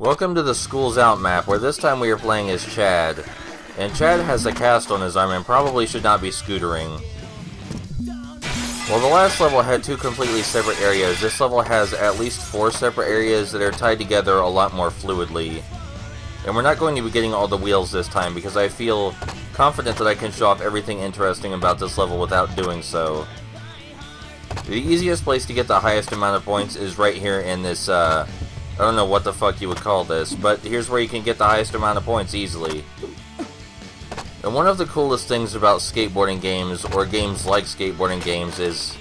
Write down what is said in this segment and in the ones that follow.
Welcome to the School's Out map, where this time we are playing as Chad. And Chad has a cast on his arm and probably should not be scootering. While the last level had two completely separate areas, this level has at least 4 separate areas that are tied together a lot more fluidly. And we're not going to be getting all the wheels this time because I feel confident that I can show off everything interesting about this level without doing so. The easiest place to get the highest amount of points is right here in this, I don't know what the fuck you would call this, but here's where you can get the highest amount of points easily. And one of the coolest things about skateboarding games, or games like skateboarding games, is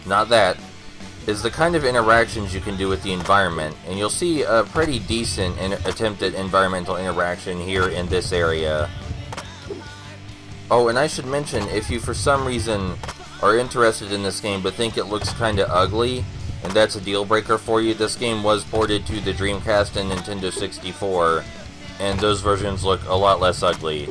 the kind of interactions you can do with the environment. And you'll see a pretty decent attempt at environmental interaction here in this area. Oh, and I should mention, if you for some reason are interested in this game but think it looks kinda ugly, and that's a deal breaker for you, this game was ported to the Dreamcast and Nintendo 64, and those versions look a lot less ugly.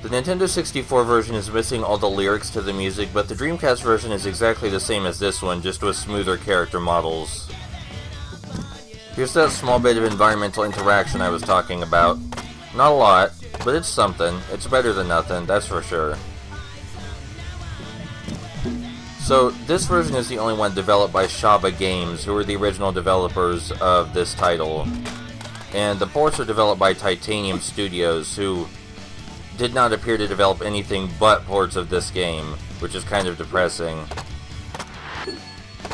The Nintendo 64 version is missing all the lyrics to the music, but the Dreamcast version is exactly the same as this one, just with smoother character models. Here's that small bit of environmental interaction I was talking about. Not a lot, but it's something. It's better than nothing, that's for sure. So, this version is the only one developed by Shaba Games, who were the original developers of this title. And the ports are developed by Titanium Studios, who did not appear to develop anything but ports of this game, which is kind of depressing.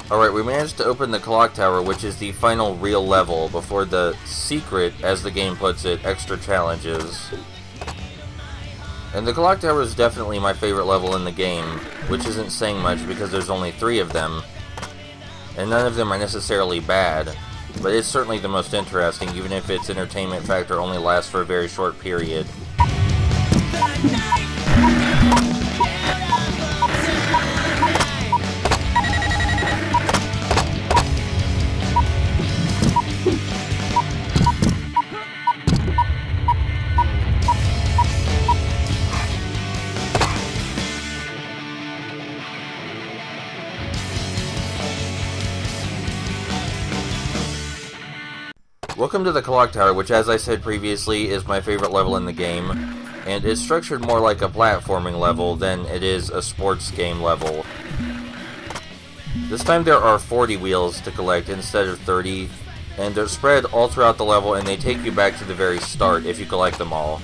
Alright, we managed to open the Clocktower, which is the final real level, before the secret, as the game puts it, extra challenges. And the Clocktower is definitely my favorite level in the game, which isn't saying much because there's only 3 of them, and none of them are necessarily bad, but it's certainly the most interesting, even if its entertainment factor only lasts for a very short period. Welcome to the Clocktower, which, as I said previously, is my favorite level in the game, and it's structured more like a platforming level than it is a sports game level. This time there are 40 wheels to collect instead of 30, and they're spread all throughout the level, and they take you back to the very start if you collect them all.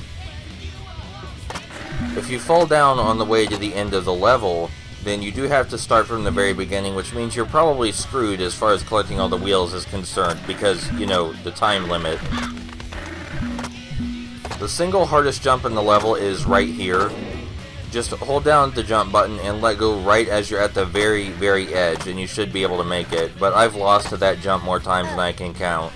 If you fall down on the way to the end of the level, then you do have to start from the very beginning, which means you're probably screwed as far as collecting all the wheels is concerned, because, you know, the time limit. The single hardest jump in the level is right here. Just hold down the jump button and let go right as you're at the very, very edge, and you should be able to make it, but I've lost to that jump more times than I can count.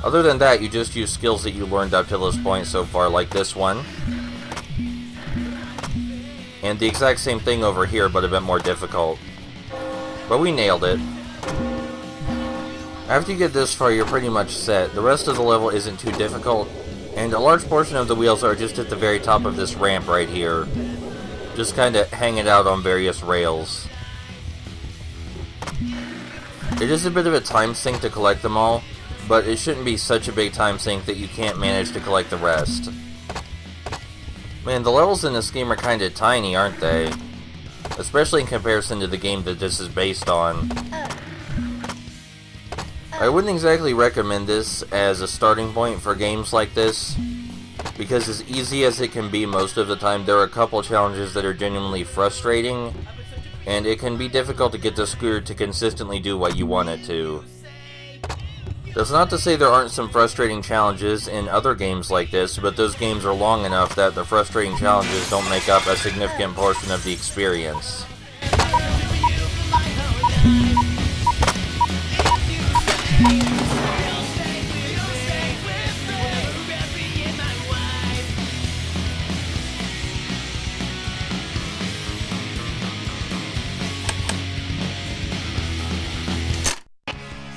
Other than that, you just use skills that you learned up to this point so far, like this one. And the exact same thing over here, but a bit more difficult. But we nailed it. After you get this far, you're pretty much set. The rest of the level isn't too difficult, and a large portion of the wheels are just at the very top of this ramp right here. Just kinda hanging out on various rails. It is a bit of a time sink to collect them all, but it shouldn't be such a big time sink that you can't manage to collect the rest. Man, the levels in this game are kinda tiny, aren't they? Especially in comparison to the game that this is based on. I wouldn't exactly recommend this as a starting point for games like this, because as easy as it can be most of the time, there are a couple challenges that are genuinely frustrating, and it can be difficult to get the scooter to consistently do what you want it to. That's not to say there aren't some frustrating challenges in other games like this, but those games are long enough that the frustrating challenges don't make up a significant portion of the experience.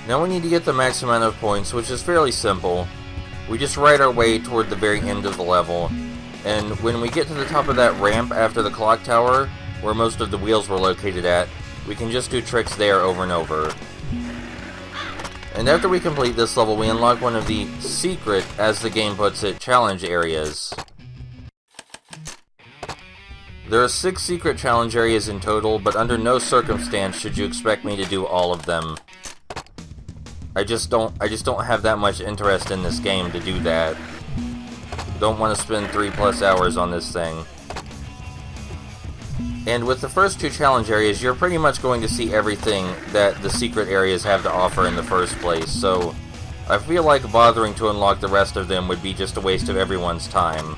Now we need to get the max amount of points, which is fairly simple. We just ride our way toward the very end of the level, and when we get to the top of that ramp after the Clocktower, where most of the wheels were located at, we can just do tricks there over and over. And after we complete this level, we unlock one of the secret, as the game puts it, challenge areas. There are 6 secret challenge areas in total, but under no circumstance should you expect me to do all of them. I just don't have that much interest in this game to do that. Don't want to spend 3+ hours on this thing. And with the first 2 challenge areas, you're pretty much going to see everything that the secret areas have to offer in the first place, so I feel like bothering to unlock the rest of them would be just a waste of everyone's time.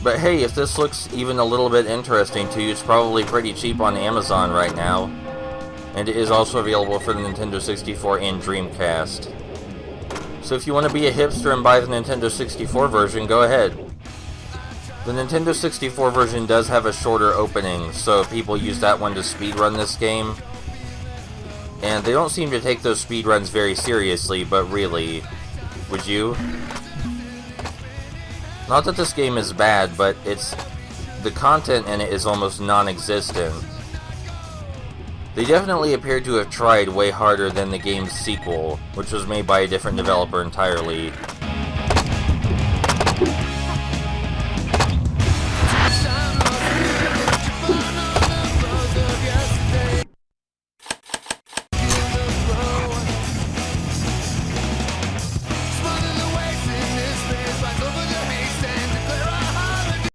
But hey, if this looks even a little bit interesting to you, it's probably pretty cheap on Amazon right now. And it is also available for the Nintendo 64 and Dreamcast. So if you want to be a hipster and buy the Nintendo 64 version, go ahead. The Nintendo 64 version does have a shorter opening, so people use that one to speedrun this game. And they don't seem to take those speedruns very seriously, but really, would you? Not that this game is bad, but the content in it is almost non-existent. They definitely appear to have tried way harder than the game's sequel, which was made by a different developer entirely.